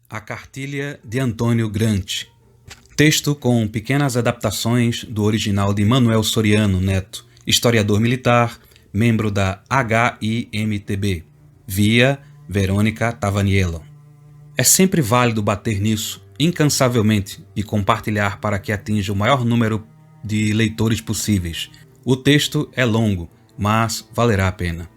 A Cartilha de Antônio Gramsci. Texto com pequenas adaptações do original de Manuel Soriano Neto, historiador militar, membro da HIMTB, via Verônica Tavaniello. É sempre válido bater nisso, incansavelmente, e compartilhar para que atinja o maior número de leitores possíveis. O texto é longo, mas valerá a pena.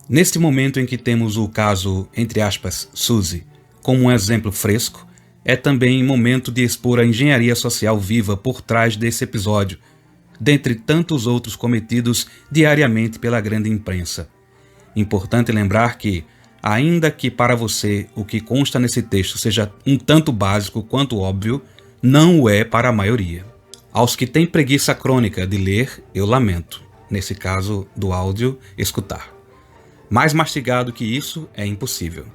Neste momento em que temos o caso, entre aspas, Suzy, como um exemplo fresco, é também momento de expor a engenharia social viva por trás desse episódio, dentre tantos outros cometidos diariamente pela grande imprensa. Importante lembrar que, ainda que para você o que consta nesse texto seja um tanto básico quanto óbvio, não o é para a maioria. Aos que têm preguiça crônica de ler, eu lamento, nesse caso do áudio, escutar. Mais mastigado que isso é impossível.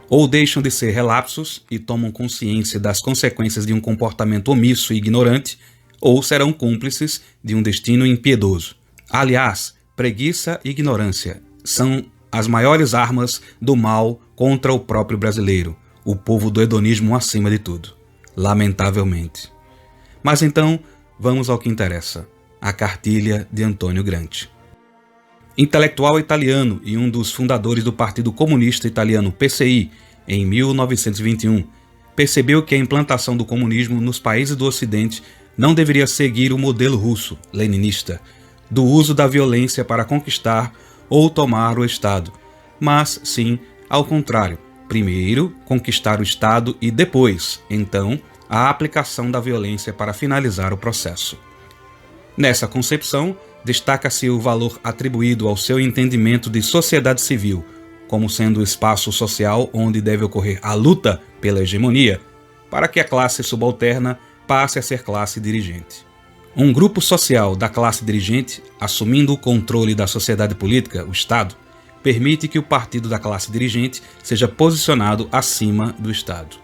Ou deixam de ser relapsos e tomam consciência das consequências de um comportamento omisso e ignorante, ou serão cúmplices de um destino impiedoso. Aliás, preguiça e ignorância são as maiores armas do mal contra o próprio brasileiro, o povo do hedonismo acima de tudo, lamentavelmente. Mas então, vamos ao que interessa, a Cartilha de Antônio Gramsci. Intelectual italiano e um dos fundadores do Partido Comunista Italiano PCI, em 1921, percebeu que a implantação do comunismo nos países do Ocidente não deveria seguir o modelo russo, leninista, do uso da violência para conquistar ou tomar o Estado, mas sim, ao contrário, primeiro conquistar o Estado e depois, então, a aplicação da violência para finalizar o processo. Nessa concepção, destaca-se o valor atribuído ao seu entendimento de sociedade civil, como sendo o espaço social onde deve ocorrer a luta pela hegemonia, para que a classe subalterna passe a ser classe dirigente. Um grupo social da classe dirigente, assumindo o controle da sociedade política, o Estado, permite que o partido da classe dirigente seja posicionado acima do Estado.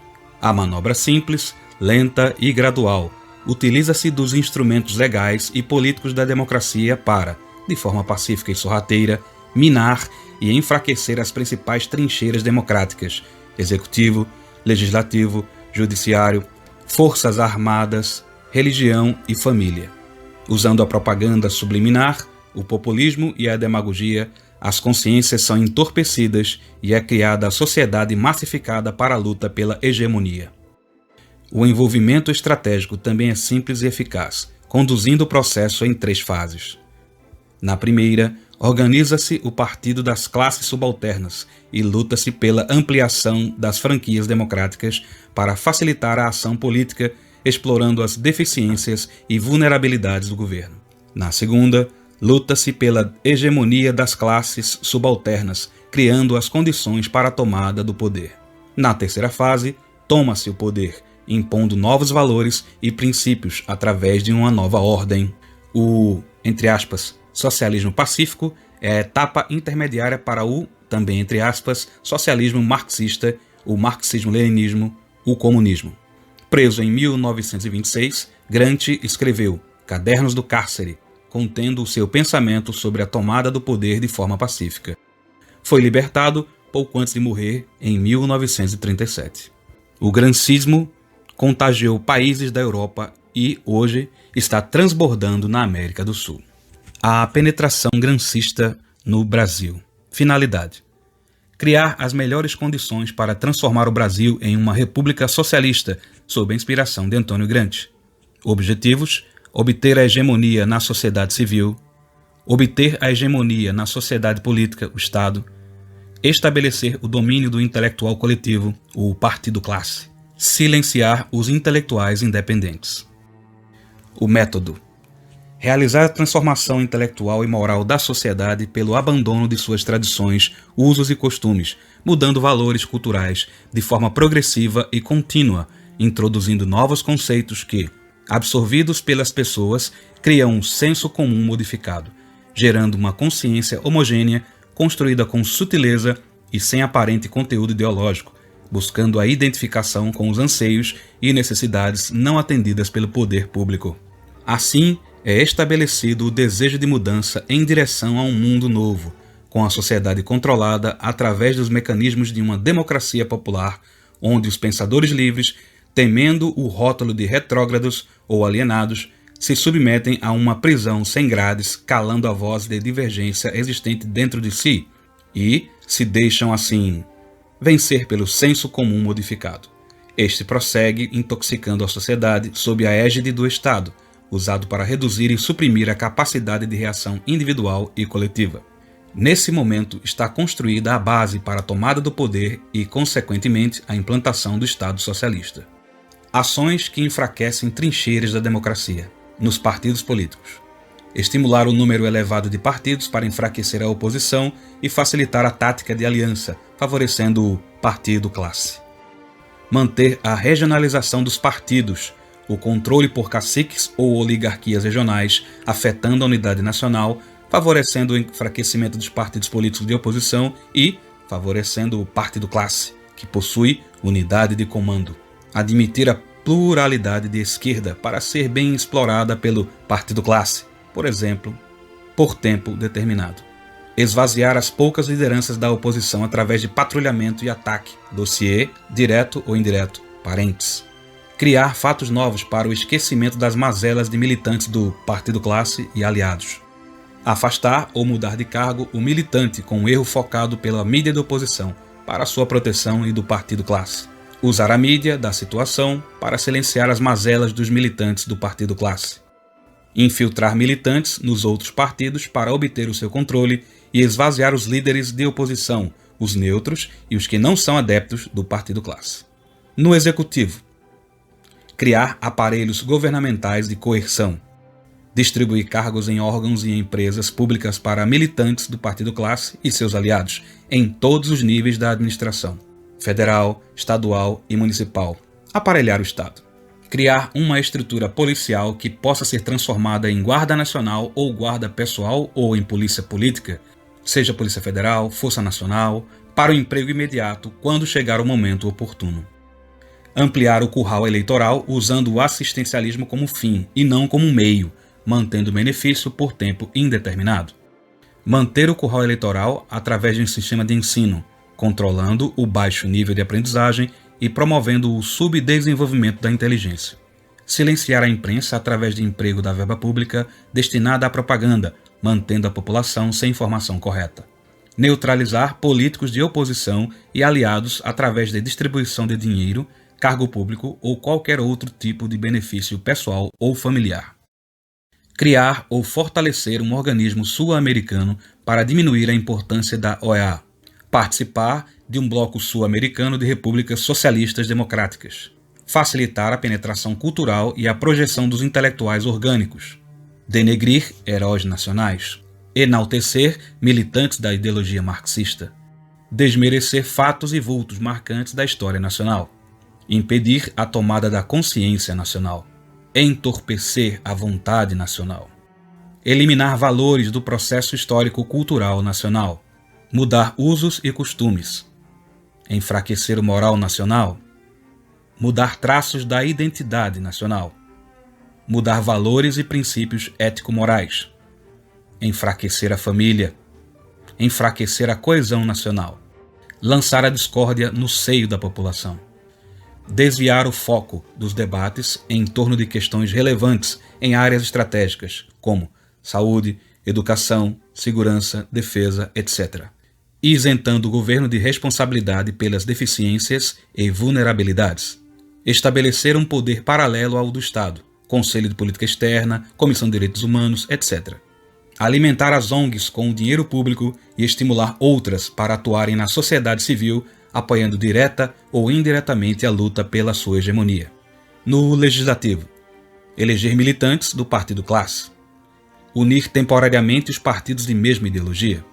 A manobra simples, lenta e gradual utiliza-se dos instrumentos legais e políticos da democracia para, de forma pacífica e sorrateira, minar e enfraquecer as principais trincheiras democráticas, executivo, legislativo, judiciário, forças armadas, religião e família. Usando a propaganda subliminar, o populismo e a demagogia, as consciências são entorpecidas e é criada a sociedade massificada para a luta pela hegemonia. O envolvimento estratégico também é simples e eficaz, conduzindo o processo em 3 fases. Na primeira, organiza-se o partido das classes subalternas e luta-se pela ampliação das franquias democráticas para facilitar a ação política, explorando as deficiências e vulnerabilidades do governo. Na segunda, luta-se pela hegemonia das classes subalternas, criando as condições para a tomada do poder. Na terceira fase, toma-se o poder, impondo novos valores e princípios através de uma nova ordem. O, entre aspas, socialismo pacífico é a etapa intermediária para o, também entre aspas, socialismo marxista, o marxismo-leninismo, o comunismo. Preso em 1926, Gramsci escreveu Cadernos do Cárcere, contendo o seu pensamento sobre a tomada do poder de forma pacífica. Foi libertado pouco antes de morrer, em 1937. O gramscismo contagiou países da Europa e, hoje, está transbordando na América do Sul. A penetração gramscista no Brasil. Finalidade: criar as melhores condições para transformar o Brasil em uma república socialista, sob a inspiração de Antônio Gramsci. Objetivos: obter a hegemonia na sociedade civil, obter a hegemonia na sociedade política, o Estado, estabelecer o domínio do intelectual coletivo, o partido-classe, silenciar os intelectuais independentes. O método: realizar a transformação intelectual e moral da sociedade pelo abandono de suas tradições, usos e costumes, mudando valores culturais de forma progressiva e contínua, introduzindo novos conceitos que, absorvidos pelas pessoas, criam um senso comum modificado, gerando uma consciência homogênea, construída com sutileza e sem aparente conteúdo ideológico, buscando a identificação com os anseios e necessidades não atendidas pelo poder público. Assim, é estabelecido o desejo de mudança em direção a um mundo novo, com a sociedade controlada através dos mecanismos de uma democracia popular, onde os pensadores livres, temendo o rótulo de retrógrados ou alienados, se submetem a uma prisão sem grades, calando a voz de divergência existente dentro de si e se deixam, assim, vencer pelo senso comum modificado. Este prossegue intoxicando a sociedade sob a égide do Estado, usado para reduzir e suprimir a capacidade de reação individual e coletiva. Nesse momento está construída a base para a tomada do poder e, consequentemente, a implantação do Estado socialista. Ações que enfraquecem trincheiras da democracia, nos partidos políticos. Estimular o número elevado de partidos para enfraquecer a oposição e facilitar a tática de aliança, favorecendo o partido-classe. Manter a regionalização dos partidos, o controle por caciques ou oligarquias regionais, afetando a unidade nacional, favorecendo o enfraquecimento dos partidos políticos de oposição e favorecendo o partido-classe, que possui unidade de comando. Admitir a pluralidade de esquerda para ser bem explorada pelo partido-classe, por exemplo, por tempo determinado. Esvaziar as poucas lideranças da oposição através de patrulhamento e ataque, dossiê, direto ou indireto, parentes. Criar fatos novos para o esquecimento das mazelas de militantes do partido-classe e aliados. Afastar ou mudar de cargo o militante com um erro focado pela mídia da oposição para sua proteção e do partido-classe. Usar a mídia da situação para silenciar as mazelas dos militantes do partido-classe. Infiltrar militantes nos outros partidos para obter o seu controle e esvaziar os líderes de oposição, os neutros e os que não são adeptos do partido-classe. No executivo, criar aparelhos governamentais de coerção. Distribuir cargos em órgãos e empresas públicas para militantes do partido-classe e seus aliados, em todos os níveis da administração, federal, estadual e municipal. Aparelhar o Estado. Criar uma estrutura policial que possa ser transformada em guarda nacional ou guarda pessoal ou em polícia política, seja Polícia Federal, Força Nacional, para o emprego imediato quando chegar o momento oportuno. Ampliar o curral eleitoral usando o assistencialismo como fim e não como meio, mantendo o benefício por tempo indeterminado. Manter o curral eleitoral através de um sistema de ensino, controlando o baixo nível de aprendizagem e promovendo o subdesenvolvimento da inteligência. Silenciar a imprensa através de emprego da verba pública destinada à propaganda, mantendo a população sem informação correta. Neutralizar políticos de oposição e aliados através de distribuição de dinheiro, cargo público ou qualquer outro tipo de benefício pessoal ou familiar. Criar ou fortalecer um organismo sul-americano para diminuir a importância da OEA. Participar de um bloco sul-americano de repúblicas socialistas democráticas. Facilitar a penetração cultural e a projeção dos intelectuais orgânicos. Denegrir heróis nacionais. Enaltecer militantes da ideologia marxista. Desmerecer fatos e vultos marcantes da história nacional. Impedir a tomada da consciência nacional. Entorpecer a vontade nacional. Eliminar valores do processo histórico-cultural nacional. Mudar usos e costumes. Enfraquecer o moral nacional. Mudar traços da identidade nacional. Mudar valores e princípios ético-morais. Enfraquecer a família. Enfraquecer a coesão nacional. Lançar a discórdia no seio da população. Desviar o foco dos debates em torno de questões relevantes em áreas estratégicas, como saúde, educação, segurança, defesa, etc., isentando o governo de responsabilidade pelas deficiências e vulnerabilidades. Estabelecer um poder paralelo ao do Estado, Conselho de Política Externa, Comissão de Direitos Humanos, etc. Alimentar as ONGs com o dinheiro público e estimular outras para atuarem na sociedade civil, apoiando direta ou indiretamente a luta pela sua hegemonia. No Legislativo, eleger militantes do partido-classe. Unir temporariamente os partidos de mesma ideologia.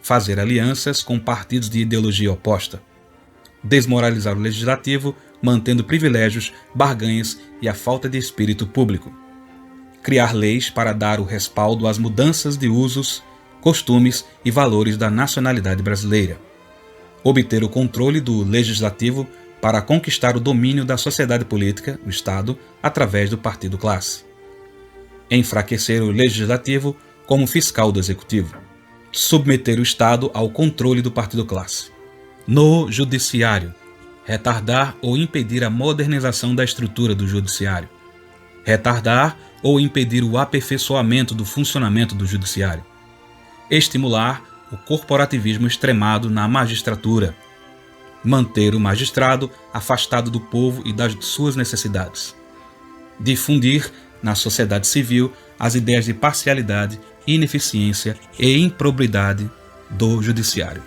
Fazer alianças com partidos de ideologia oposta. Desmoralizar o Legislativo, mantendo privilégios, barganhas e a falta de espírito público. Criar leis para dar o respaldo às mudanças de usos, costumes e valores da nacionalidade brasileira. Obter o controle do Legislativo para conquistar o domínio da sociedade política, o Estado, através do partido-classe. Enfraquecer o Legislativo como fiscal do Executivo. Submeter o Estado ao controle do partido-classe. No Judiciário, retardar ou impedir a modernização da estrutura do judiciário, retardar ou impedir o aperfeiçoamento do funcionamento do judiciário, estimular o corporativismo extremado na magistratura, manter o magistrado afastado do povo e das suas necessidades, difundir na sociedade civil as ideias de parcialidade, ineficiência e improbidade do judiciário,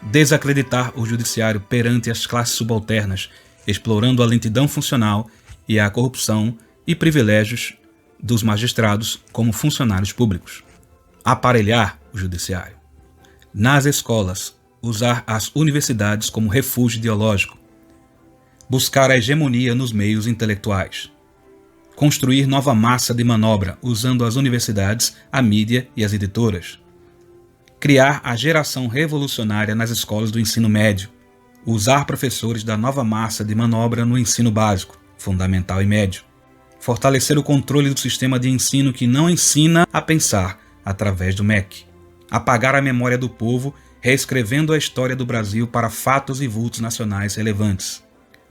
desacreditar o judiciário perante as classes subalternas, explorando a lentidão funcional e a corrupção e privilégios dos magistrados como funcionários públicos, aparelhar o judiciário. Nas escolas, usar as universidades como refúgio ideológico, buscar a hegemonia nos meios intelectuais, construir nova massa de manobra usando as universidades, a mídia e as editoras, criar a geração revolucionária nas escolas do ensino médio, usar professores da nova massa de manobra no ensino básico, fundamental e médio, fortalecer o controle do sistema de ensino que não ensina a pensar através do MEC, apagar a memória do povo, reescrevendo a história do Brasil para fatos e vultos nacionais relevantes,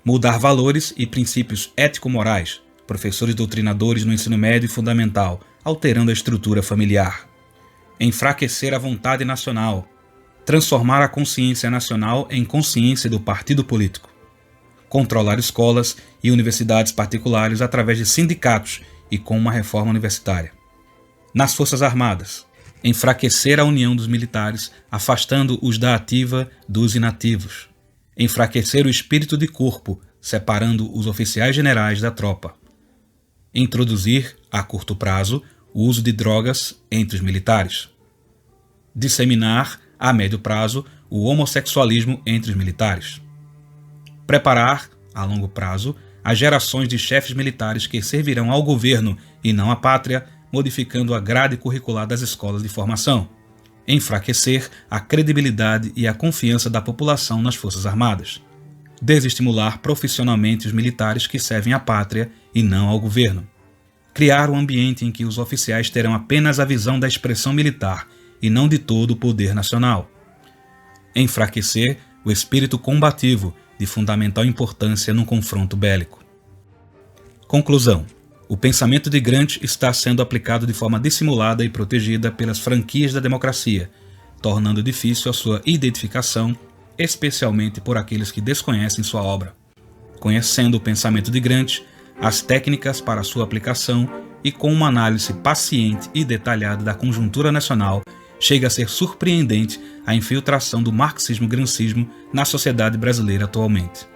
mudar valores e princípios ético-morais, professores doutrinadores no ensino médio e fundamental, alterando a estrutura familiar, enfraquecer a vontade nacional, transformar a consciência nacional em consciência do partido político, controlar escolas e universidades particulares através de sindicatos e com uma reforma universitária. Nas Forças Armadas, enfraquecer a união dos militares, afastando os da ativa dos inativos, enfraquecer o espírito de corpo, separando os oficiais generais da tropa, introduzir, a curto prazo, o uso de drogas entre os militares, disseminar, a médio prazo, o homossexualismo entre os militares, preparar, a longo prazo, as gerações de chefes militares que servirão ao governo e não à pátria, modificando a grade curricular das escolas de formação, enfraquecer a credibilidade e a confiança da população nas Forças Armadas, desestimular profissionalmente os militares que servem à pátria e não ao governo, criar um ambiente em que os oficiais terão apenas a visão da expressão militar e não de todo o poder nacional, enfraquecer o espírito combativo de fundamental importância num confronto bélico. Conclusão: o pensamento de Gramsci está sendo aplicado de forma dissimulada e protegida pelas franquias da democracia, tornando difícil a sua identificação, especialmente por aqueles que desconhecem sua obra. Conhecendo o pensamento de Gramsci, as técnicas para sua aplicação e com uma análise paciente e detalhada da conjuntura nacional, chega a ser surpreendente a infiltração do marxismo-gramscismo na sociedade brasileira atualmente.